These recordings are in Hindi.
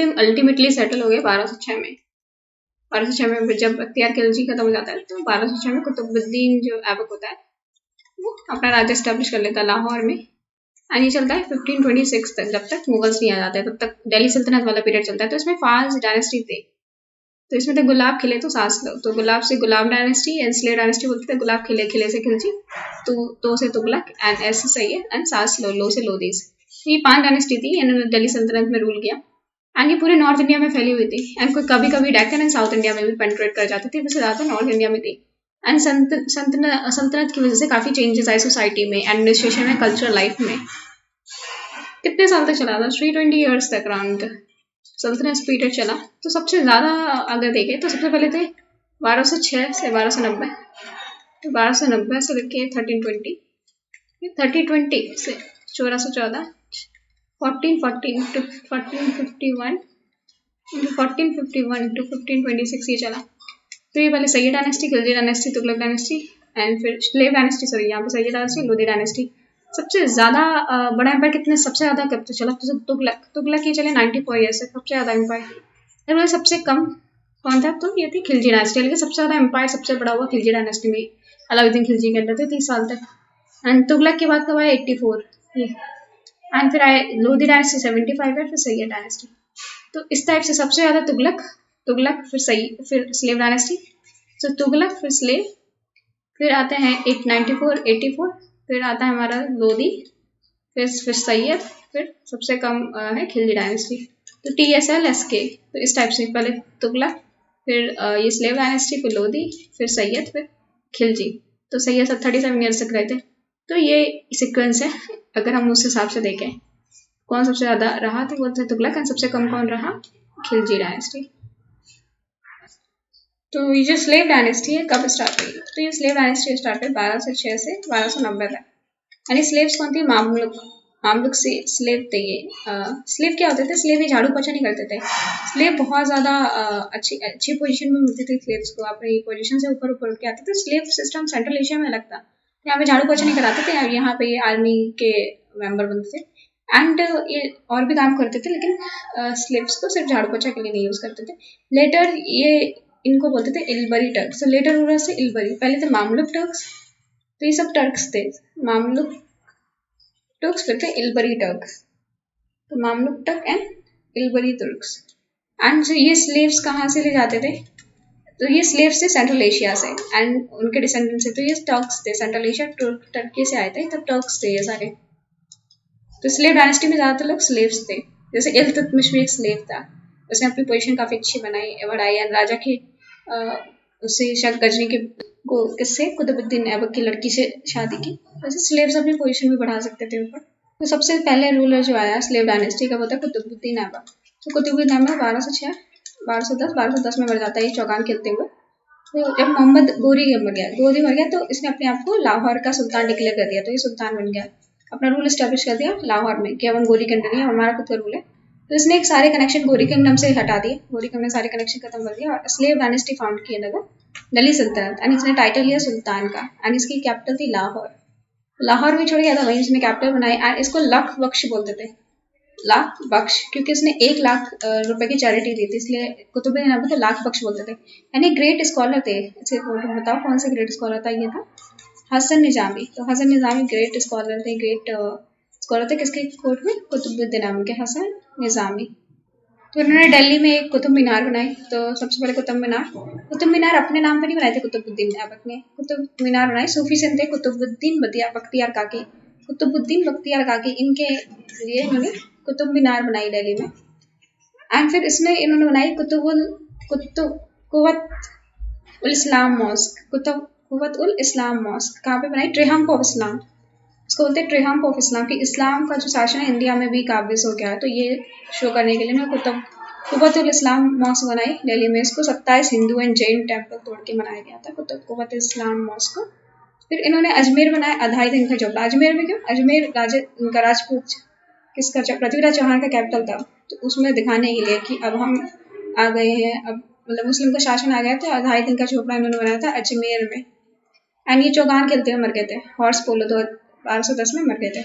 अल्टीमेटली सेटल हो गए 1206 में। 1206 में जब बख्तियार खिलजी खत्म हो जाता है तो 1206 में कुतुबुद्दीन जो ऐबक होता है वो अपना राज्य स्टैब्लिश कर लेता है लाहौर में। एंड ये चलता है 1526 तक, जब तक मुगल्स नहीं आ जाते तब तक दिल्ली सल्तनत वाला पीरियड चलता है। तो इसमें 5 डायनेस्टी थे। तो इसमें थे गुलाब खिले तो सास लो, तो गुलाब से गुलाब डायनेस्टी एंड स्लेव डायनेस्टी बोलते थे। गुलाब खिले, खिले से खिलजी, तो से तुगलक एंड एस से सैयद एंड सास लो से लोदीज। ये 5 डायनेस्टी थी, इन्होंने दिल्ली सल्तनत में रूल किया एंड ये पूरे नॉर्थ इंडिया में फैली हुई थी। एंड कोई कभी कभी डेक्कन एंड साउथ इंडिया में भी पेनिट्रेट कर जाती थी, वैसे ज़्यादा नॉर्थ इंडिया में थी। एंड सल्तनत की वजह से काफ़ी चेंजेस आए सोसाइटी में, एडमिनिस्ट्रेशन में, कल्चरल लाइफ में। कितने साल तक चला था? 320 ईयर्स तक राउंड सल्तनत पीरियड चला। तो सबसे ज़्यादा अगर देखें तो सबसे पहले थे 1206 से 1290, तो 1290 से लेके 1320, 1320 से 1414, 1414 to 1451, 1451 to 1526 ये चला। तो ये पहले Syed dynasty, Khilji dynasty, Tughlaq dynasty and फिर स्लेव डायनेस्टी, सॉरी यहाँ पे सैयद डायनेस्टी, लोधी डायनेस्टी। सबसे ज़्यादा बड़ा एम्पायर कितने सबसे ज़्यादा कब तक चला? तो तुगलक ये चले 94 ईयर्स तक, सबसे ज़्यादा एम्पायर। सबसे कम कौन था? तो ये थी खिलजी डायनेस्टी। लेकिन सबसे ज़्यादा एम्पायर सबसे बड़ा हुआ खिलजी डायनेस्टी में, अलाउद्दीन खिलजी के अंदर थे 30 साल तक। एंड तुगलक के बाद कब आया? 84 ये। एंड फिर आए लोधी डायनेस्टी 75 है, फिर सैयद डायनेस्टी। तो इस टाइप से सबसे ज़्यादा तुगलक फिर स्लेव डायनेस्टी, तो तुगलक फिर स्लेव, फिर आते हैं 894 84, फिर आता है हमारा लोधी, फिर सैयद, फिर सबसे कम है खिलजी डायनेस्टी। तो TSL SK। तो इस टाइप से पहले तुगलक, फिर ये स्लेव डायनेस्टी, फिर लोधी, फिर सैयद, फिर खिलजी। तो सैयद सब 37 ईयर्स तक रहे थे। तो ये सीक्वेंस है। अगर हम उस हिसाब से देखें कौन सबसे ज़्यादा रहा तो वो तुगलक, एंड सबसे कम कौन रहा? खिलजी डायनेस्टी। तो ये जो स्लेव डायनेस्टी है कब स्टार्ट हुई? तो ये स्लेव डायनेस्टी स्टार्ट हुई 1206 से 1290 तक। यानी स्लेव्स कौन थी? मामलुक से स्लेव थे ये। स्लेव क्या होते थे? स्लेव ये झाड़ू पोछा नहीं करते थे। स्लेव बहुत ज़्यादा अच्छी पोजीशन में मिलती थी स्लेव्स को, अपनी पोजीशन से ऊपर ऊपर के आते थे। स्लेव सिस्टम सेंट्रल एशिया में अलग था, यहाँ पे झाड़ू पोछा नहीं कराते थे, यहाँ पे ये आर्मी के मेंबर बनते थे एंड ये और भी काम करते थे, लेकिन स्लेव्स को सिर्फ झाड़ू पोछा के लिए नहीं यूज़ करते थे। लेटर ये इनको बोलते थे इल्बरी टर्क्स। तो लेटर रूलर से इल्बरी, पहले थे मामलुक टर्क्स, तो ये सब टर्क्स थे। मामलुक टर्क्स, फिर थे इल्बरी टर्क्स। तो Mamluk Turk and Ilbari Turks. And ये स्लेव्स कहाँ से ले जाते थे? तो ये स्लेव्स थे सेंट्रल एशिया से एंड उनके डिसेंडेंट से। तो ये टर्क्स थे, सेंट्रल एशिया टर्की से आए थे, तब टर्क्स थे ये सारे। तो स्लेव डायनेस्टी में ज़्यादातर लोग स्लेव्स थे। जैसे इल्तुतमिश भी एक स्लेव था, उसने अपनी पोजीशन काफ़ी अच्छी बढ़ाई एंड राजा के उससे शायद गजनी के को किससे कुतुबुद्दीन ऐबक की लड़की से शादी की। वैसे स्लेव्स अपनी पोजीशन भी बढ़ा सकते थे ऊपर। तो सबसे पहले रूलर जो आया स्लेव डायनेस्टी का वो था कुतुबुद्दीन ऐबक। तो कुतुबुद्दीन ऐबक 1206 1210 में मर जाता है ये चौगान खेलते हुए। तो जब मोहम्मद गोरी मर गया तो इसने अपने आप को लाहौर का सुल्तान डिक्लेयर कर दिया। तो ये सुल्तान बन गया, अपना रूल इस्टेब्लिश कर दिया लाहौर में कि अब हम गोरी के अंडर ही हमारा खुद का रूल है। तो इसने एक सारे कनेक्शन गोरी किंगडम से हटा दिए, गोरी किंगडम ने सारे कनेक्शन खत्म कर दिया और स्लेव डायनेस्टी फाउंड किए दिल्ली सल्तनत। एंड इसने टाइटल लिया सुल्तान का एंड इसकी कैपिटल थी लाहौर। लाहौर भी छोड़ गया था, वहीं इसने कैपिटल बनाई एंड इसको लख बख्श बोलते थे, लाख बख्श, क्योंकि उसने 1 लाख रुपए की चैरिटी दी थी, इसलिए कुतुबुद्दीन ऐबक को लाख बख्श बोलते थे। यानी ग्रेट स्कॉलर थे। इसे बताओ कौन से ग्रेट स्कॉलर था? ये था हसन निजामी। तो हसन निजामी ग्रेट स्कॉलर थे, ग्रेट स्कॉलर थे किसके कोर्ट में? कुतुबुद्दीन ऐबक के, हसन निजामी। तो उन्होंने दिल्ली में एक कुतुब मीनार बनाई। तो सबसे पहले कुतुब मीनार अपने नाम पर नहीं बनाए थे कुतुबुद्दीन ऐबक ने, कुतुब मीनार बनाई सूफी संत थे कुतुबुद्दीन बख्तियार काकी, कुतुबुद्दीन बख्तियार काकी, इनके लिए इन्होंने कुतुब मीनार बनाई दिल्ली में। एंड फिर इसमें इन्होंने बनाई कुव्वत उल इस्लाम मॉस्क। कहाँ पे बनाई? ट्रिहम्प ऑफ इस्लाम, इसको बोलते हैं ट्रिहम्प ऑफ इस्लाम, कि इस्लाम का जो शासन है इंडिया में भी काबिज हो गया है। तो ये शो करने के लिए ना कुव्वत उल इस्लाम मॉस्क बनाई दिल्ली में। इसको 27 हिंदू एंड जैन टेम्पल तोड़ के बनाया गया था कुव्वत उल इस्लाम मॉस्क को। फिर इन्होंने अजमेर बनाया, अधाई दिन का चोपड़ा। अजमेर में क्यों? अजमेर उनका राजपूत किसका? पृथ्वीराज चौहान का कैपिटल था। तो उसमें दिखाने के लिए कि अब हम आ गए हैं, अब मतलब मुस्लिम का शासन आ गया। तो अधाई दिन का चोपड़ा इन्होंने बनाया था अजमेर में। एंड ये चौगान खेलते हुए मर गए थे, हॉर्स पोलो 1210 में मर गए थे।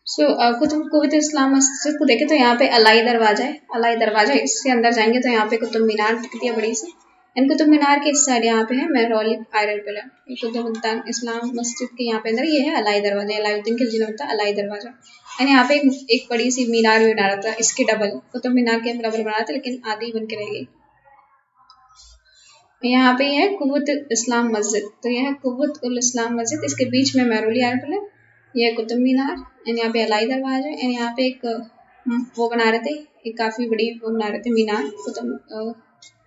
सो कुतुब इस्लाम मस्जिद को देखे तो यहाँ पे अलाई दरवाजा है। अलाई दरवाजा, इससे अंदर जाएंगे तो यहाँ पे कुतुब मीनार दिखती है बड़ी सी। एंड कुतुब मीनार के इस साइड यहाँ पे है मेहरौलिक आयरन पिलर। ये कुतुब इस्लाम मस्जिद के यहाँ पे अंदर ये है अलाई दरवाजा, अलाउद्दीन खिलजी ने बताया अलाई दरवाजा। एंड यहाँ पे एक बड़ी सी मीनार भी बना रहा था, इसके डबल कुतुब मीनार के डबल बना था, लेकिन आधी बन के रह गई। यहाँ पे है कुव्वत इस्लाम मस्जिद, तो यह है कुव्वत उल इस्लाम मस्जिद, इसके बीच में मेहरौली आयरन पिलर, ये कुतुब मीनार एंड यहाँ पे अलाई दरवाजा एंड यहाँ पे एक वो बना रहे थे, एक काफ़ी बड़ी वो बना रहे थे मीनार,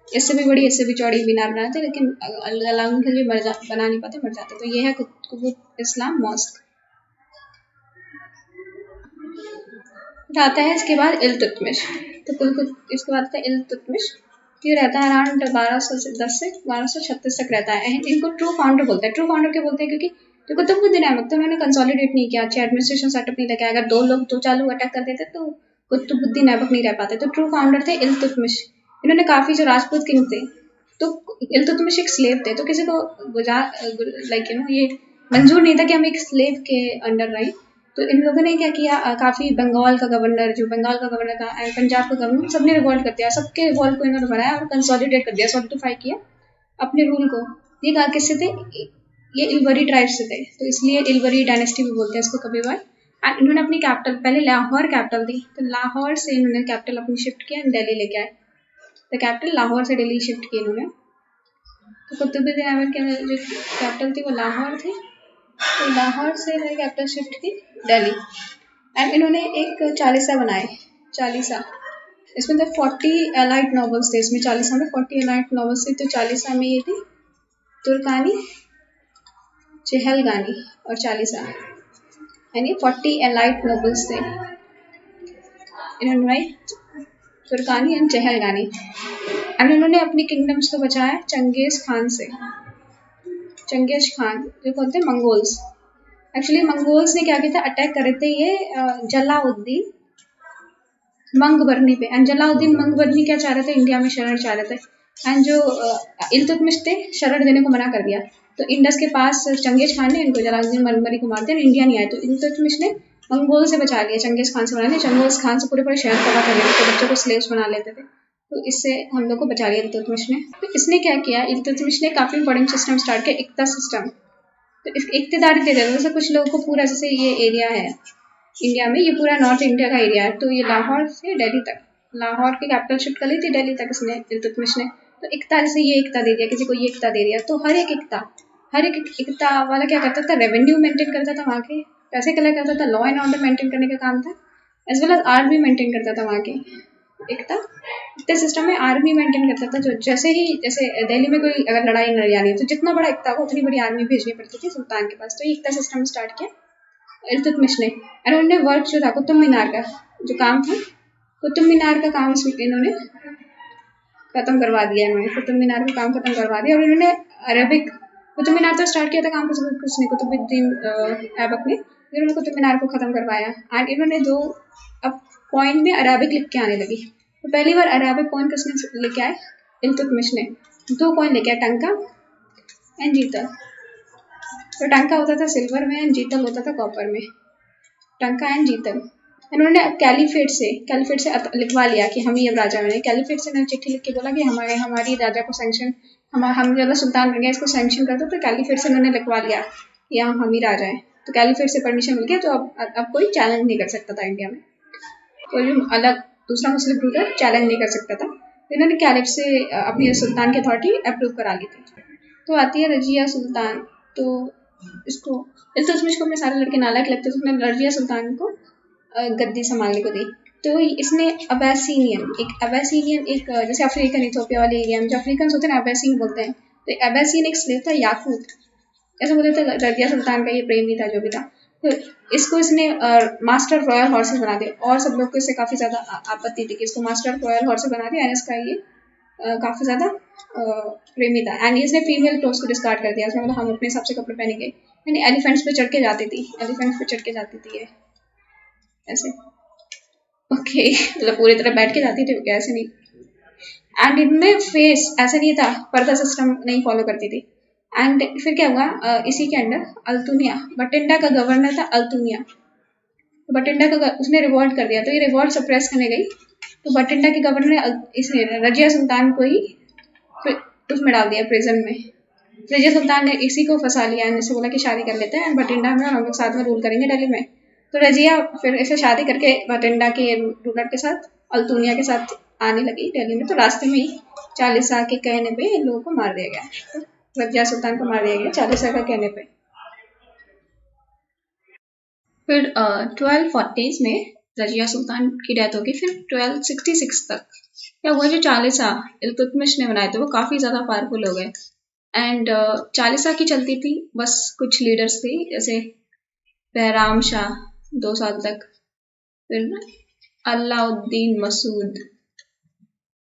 इससे भी बड़ी इससे भी चौड़ी मीनार बना थे, लेकिन अलाउद्दीन खिलजी बना नहीं पाते, मर जाते। तो ये है कुव्वत इस्लाम मॉस्क। आता है इसके बाद इल्तुतमिश, तो कुल इसके बाद आता है इल्तुतमिश। ये रहता है अराउंड 1210 से 1236 तक रहता है। इनको ट्रू फाउंडर बोलते हैं। ट्रू फाउंडर क्या बोलते हैं, क्योंकि तो कुतुबुद्दीन ऐबक तो उन्होंने कंसोलिडेट नहीं किया, अच्छा एडमिनिस्ट्रेशन सेटअप नहीं लगाया। अगर दो लोग दो चार लोग अटैक कर देते तो कुतुबुद्दीन ऐबक नहीं रह पाते। तो ट्रू फाउंडर थे इल्तुतमिश। इन्होंने काफ़ी जो राजपूत किंग थे, तो इल्तुतमिश एक स्लेव थे, तो किसी को लाइक ये मंजूर नहीं था कि हम एक स्लेव के अंडर रहें। तो इन लोगों ने क्या किया, काफ़ी बंगाल का गवर्नर, जो बंगाल का गवर्नर था, पंजाब का गवर्नर, सबने रिवॉल्ट कर दिया, सबके रिवॉल्ट को इन्होंने बनाया और कंसोलिडेट कर दिया, सॉलिडिफाई किया अपने रूल को। ये कहा किससे थे, ये इलवरी ट्राइब से थे, तो इसलिए इलवरी डायनेस्टी भी बोलते हैं इसको कभी बार। एंड इन्होंने अपनी कैपिटल, पहले लाहौर कैपिटल थी, तो लाहौर से इन्होंने कैपिटल अपनी शिफ्ट किया, दिल्ली लेके आए। तो कैपिटल लाहौर से दिल्ली शिफ्ट की इन्होंने। तो कुतुबुद्दीन ऐबक की जो कैपिटल थी वो लाहौर थी, तो लाहौर से इन्होंने कैपिटल शिफ्ट की दिल्ली। एंड इन्होंने एक चालीसा बनाए, चालीसा, इसमें तो 40 एलाइट नॉवेल्स थे, इसमें चालीसा में 40 एलाइट नॉवेल्स थी। तो चालीसा में ये थी तुर्कानी, चहलगानी और चालीसा, यानी 40 एलाइट नॉवेल्स थे इन्होंने राइट, तुर्कानी एंड चहलगानी। एंड इन्होंने अपनी किंगडम्स को बचाया चंगेज खान से। चंगेज खान जो कौन थे, मंगोल्स। एक्चुअली मंगोल्स ने क्या किया था, अटैक करे थे ये जलाउद्दीन मंगबरनी पे। एंड जलाउद्दीन मंगबरनी क्या चाह रहे थे, इंडिया में शरण चाह रहे थे। एंड जो इल्तुतमिश थे, शरण देने को मना कर दिया। तो इंडस के पास चंगेज खान ने इनको जलाउद्दीन मंगबरनी को मार दिया, इंडिया नहीं आए। तो इल्तुतमिश ने मंगोल से बचा लिया, चंगेज खान से बना लिया। चंगेज खान से पूरे शहर तबाह कर लेते थे, बच्चों को स्लेव्स बना लेते थे, तो इससे हम लोग को बचा लिया इल्तुतमिश ने। तो इसने क्या किया, इल्तुतमिश ने काफ़ी इंपॉर्टेंट सिस्टम स्टार्ट किया, इक्ता सिस्टम। तो इस इक्तदारी दे देता, जैसे कुछ लोगों को पूरा, जैसे ये एरिया है इंडिया में, ये पूरा नॉर्थ इंडिया का एरिया है, तो ये लाहौर से दिल्ली तक, लाहौर की कैपिटल शिफ्ट कर ली थी दिल्ली तक इसने, इल्तुतमिश ने। तो इक्ता, जैसे ये इक्ता दे दिया, किसी को ये इक्ता दे दिया, तो हर एक इक्ता वाला क्या करता था, रेवेन्यू मेंटेन करता था, वहाँ के पैसे कलेक्ट करता था, लॉ एंड ऑर्डर मेंटेन करने का काम था, as well as army maintain करता था वहाँ के। इक्ता सिस्टम में आर्मी मेंटेन करता था, जो जैसे दिल्ली में कोई अगर लड़ाई लड़ जानी है तो जितना बड़ा इक्ता हो उतनी बड़ी आर्मी भेजनी पड़ती थी सुल्तान के पास। तो ये इक्ता सिस्टम स्टार्ट किया इल्तुतमिश ने। और उन्होंने वर्क जो था कुतुब मीनार का जो काम था, कुतुब मीनार का काम इन्होंने खत्म करवा दिया। इन्होंने कुतुब मीनार का काम खत्म करवा दिया और इन्होंने अरबिक, कुतुब मीनार तो स्टार्ट किया था काम किसने, कुतुबुद्दीन ऐबक ने, इन्होंने कुतुब मीनार को खत्म करवाया। एंड इन्होंने दो अब कॉइन में अरबिक लिख के आने लगी। तो पहली बार अरबिक कॉइन किसने लेके आए, इल्तुतमिश ने। दो कॉइन लेके आए, टंका एंड जीतल। तो टंका होता था सिल्वर में एंड जीतल होता था कॉपर में, टंका एंड जीतल। इन्होंने कैलीफेट से लिखवा लिया कि हम ही अब राजा बने। कैलीफेट से इन्होंने चिट्ठी लिख के बोला कि हमारी राजा को सैंक्शन, हम ज़्यादा सुल्तान बन गए, इसको सैंक्शन कर दो। तो कैलीफेट से इन्होंने लिखवा लिया कि हम ही राजा हैं। तो कैलीफेट से परमिशन मिल गया, तो अब कोई चैलेंज नहीं कर सकता था इंडिया में, कोई भी अलग दूसरा मुस्लिम रूलर चैलेंज नहीं कर सकता था। तो इन्होंने कैलिफ से अपनी सुल्तान की अथॉरिटी अप्रूव करा ली थी। तो आती है रजिया सुल्तान। तो इसको इल्तुतमिश को अपने सारे लड़के नालायक लगते, तो उसने रजिया सुल्तान को गद्दी संभालने को दी। तो इसने अबैसिनियन एक जैसे अफ्रीकन इथोपिया वाले एरिया में जो अफ्रीकन होते हैं ना, अबैसिन बोलते हैं। तो अबैसिन एक स्लेव था याकूत, ऐसा बोलते थे। रजिया सुल्तान का ये प्रेमी था जो भी था। तो इसको इसने मास्टर रॉयल हॉर्सेस बना दिए, और सब लोग को इससे काफ़ी ज़्यादा आपत्ति थी कि इसको मास्टर रॉयल हॉर्सेस बना दिया। एंड इसका ये काफ़ी ज़्यादा प्रेमी था। एंड इसने फीमेल क्लोथ्स को डिस्कार्ड कर दिया, उसमें मतलब हम अपने हिसाब से कपड़े पहनेंगे। यानी एलिफेंट्स पे चढ़ के जाती थी, ये ऐसे, ओके, मतलब पूरी तरह बैठ के जाती थी क्या, ऐसे नहीं। एंड इनमें फेस ऐसा नहीं था, पर्दा सिस्टम नहीं फॉलो करती थी। एंड फिर क्या हुआ, इसी के अंडर अल्तुनिया, बटिंडा का गवर्नर था अल्तुनिया। तो बठिंडा का उसने रिवॉल्ट कर दिया, तो ये रिवॉल्ट सप्रेस करने गई, तो बठिंडा के गवर्नर ने इसने रजिया सुल्तान को ही उसमें डाल दिया, प्रिजन में। रजिया सुल्तान ने इसी को फंसा लिया, इनसे बोला कि शादी कर लेते हैं बठिंडा में और हम लोग साथ में रूल करेंगे दिल्ली में। तो रजिया फिर ऐसे शादी करके बठिंडा के रूलर के साथ, अल्तुनिया के साथ आने लगी दिल्ली में। तो रास्ते में ही चालीसा के कहने पे इन लोगों को मार दिया गया, तो रजिया सुल्तान को मार दिया गया चालीसा का कहने पे। फिर 1240s में रजिया सुल्तान की डेथ होगी। फिर 1266 तक क्या हुआ, जो चालीसा इल्तुतमिश ने बनाए थे वो काफ़ी ज़्यादा पावरफुल हो गए। एंड चालीसा की चलती थी, बस कुछ लीडर्स थे जैसे बहराम शाह 2 साल तक, फिर अलाउद्दीन मसूद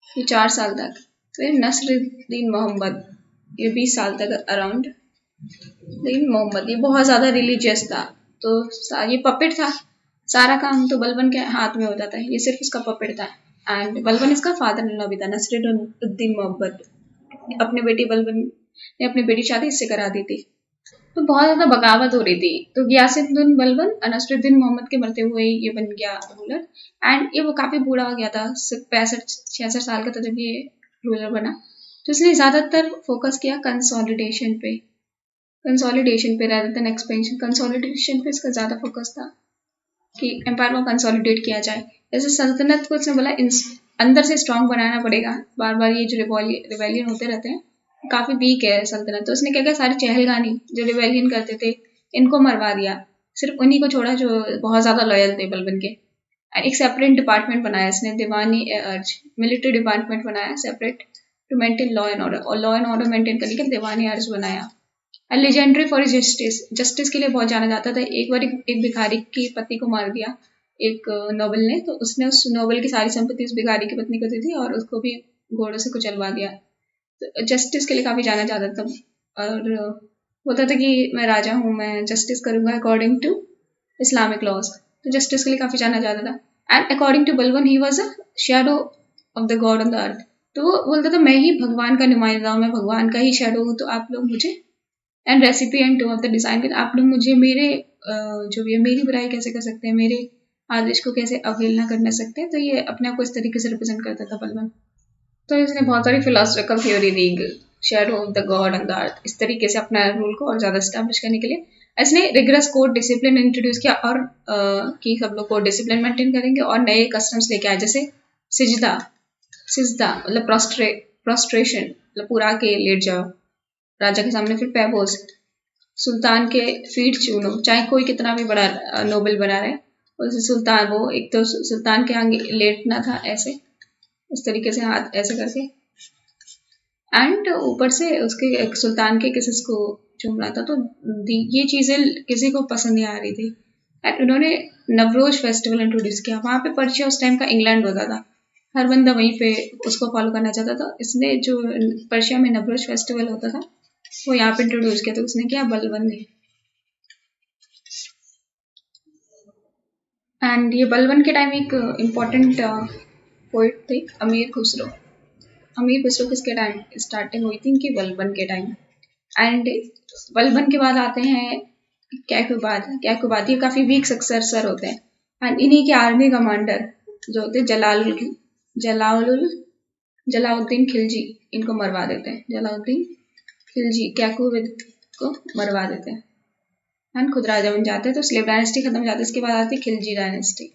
ये 4 साल तक, फिर नसरुद्दीन मोहम्मद ये 20 साल तक अराउंड। लेकिन मोहम्मद ये बहुत ज़्यादा रिलीजियस था, तो ये पपेट था, सारा काम तो बलबन के हाथ में होता था, ये सिर्फ इसका पपेट था। एंड बलबन इसका फादर इन लॉ भी था, नसरुद्दीन मोहम्मद। अपने बेटी बलबन ने अपनी बेटी शादी इससे करा दी थी, तो बहुत ज़्यादा बगावत हो रही थी। तो गियासुद्दीन बलबन नसरुद्दीन मोहम्मद के मरते हुए ये बन गया रूलर। एंड ये वो काफ़ी बूढ़ा हो गया था, 65-66 साल का था जब ये रूलर बना। तो इसने ज़्यादातर फोकस किया कंसोलिडेशन पे rather than एक्सपेंशन। कंसोलिडेशन पे इसका ज़्यादा फोकस था कि एम्पायर को कंसोलिडेट किया जाए। जैसे सल्तनत को इसने बोला अंदर से स्ट्रांग बनाना पड़ेगा, बार बार ये जो रिवेलियन होते रहते हैं, काफ़ी वीक है सल्तनत। तो उसने क्या किया, सारे चहलगानी जो रिवेलियन करते थे इनको मरवा दिया, सिर्फ उन्हीं को छोड़ा जो बहुत ज़्यादा लॉयल थे बलबन के। एक सेपरेट डिपार्टमेंट बनाया इसने, दीवानी अर्ज मिलिट्री डिपार्टमेंट बनाया separate to maintain law and order, और लॉ एंड ऑर्डर मेंटेन करने के लिए दीवानी अर्ज बनाया। लेजेंडरी फॉर जस्टिस के लिए बहुत जाना जाता था। एक बार एक भिखारी की पत्नी को मार दिया एक नोबल ने, तो उसने उस नोबल की सारी संपत्ति उस भिखारी की पत्नी को दी थी और उसको भी घोड़ों से कुचलवा दिया। तो जस्टिस के लिए काफ़ी जाना जाता था, और बोलता था कि मैं राजा हूँ, मैं जस्टिस करूँगा अकॉर्डिंग टू इस्लामिक लॉज। तो जस्टिस के लिए काफ़ी जाना जाता था। And according to Balban he was a shadow of the god on the earth. तो वो बोलता था मैं ही भगवान का नुमाइंदा हूँ, मैं भगवान का ही शेडो हूँ, तो आप लोग मुझे and recipe and two of the design, आप लोग मुझे मेरे जो भी है मेरी बुराई कैसे कर सकते हैं, मेरे आदेश को कैसे अवहेलना करने सकते हैं। तो ये अपने आप को इस तरीके से रिप्रेजेंट करता था बलबन। तो इसने बहुत सारी philosophical theory the, shadow of the god on the अर्थ, इस तरीके से अपना रूल को और ज़्यादा स्टैब्लिश करने के लिए इसने रिगरस कोड डिसिप्लिन इंट्रोड्यूस किया, और कि सब लोग कोड डिसिप्लिन मेंटेन करेंगे और नए कस्टम्स लेके आए, जैसे सिजदा मतलब प्रोस्ट्रेशन, मतलब पूरा के लेट जाओ राजा के सामने, फिर पैबोस सुल्तान के फीट चूनो, चाहे कोई कितना भी बड़ा नोबल बना रहे, उसे सुल्तान वो एक तो सुल्तान के आगे लेटना था ऐसे, इस तरीके से हाथ ऐसे करके, एंड ऊपर से उसके एक सुल्तान के किसी को चूम रहा था। तो ये चीज़ें किसी को पसंद नहीं आ रही थी। एंड उन्होंने नवरोज फेस्टिवल इंट्रोड्यूस किया। वहाँ पे पर्शिया उस टाइम का इंग्लैंड होता था, हर बंदा वहीं पे उसको फॉलो करना चाहता था। इसने जो पर्शिया में नवरोज फेस्टिवल होता था वो यहाँ पे इंट्रोड्यूस किया, तो उसने किया बलबन ने। एंड ये बलबन के टाइम एक इम्पॉर्टेंट पोइट थे अमीर खुसरो। अमीर खुसरो किसके टाइम स्टार्टिंग हुई थी इनकी, बलबन के टाइम। एंड बलबन के बाद आते हैं कैकुबाद, ये काफ़ी वीक सक्सेसर होते हैं। एंड इन्हीं के आर्मी कमांडर जो होते जलाउद्दीन खिलजी, इनको मरवा देते हैं। जलाउद्दीन खिलजी कैकुबिद को मरवा देते हैं एंड खुद राजा बन जाते हैं। तो स्लेव डायनेस्टी खत्म हो जाती है। इसके बाद आती है खिलजी डायनेस्टी।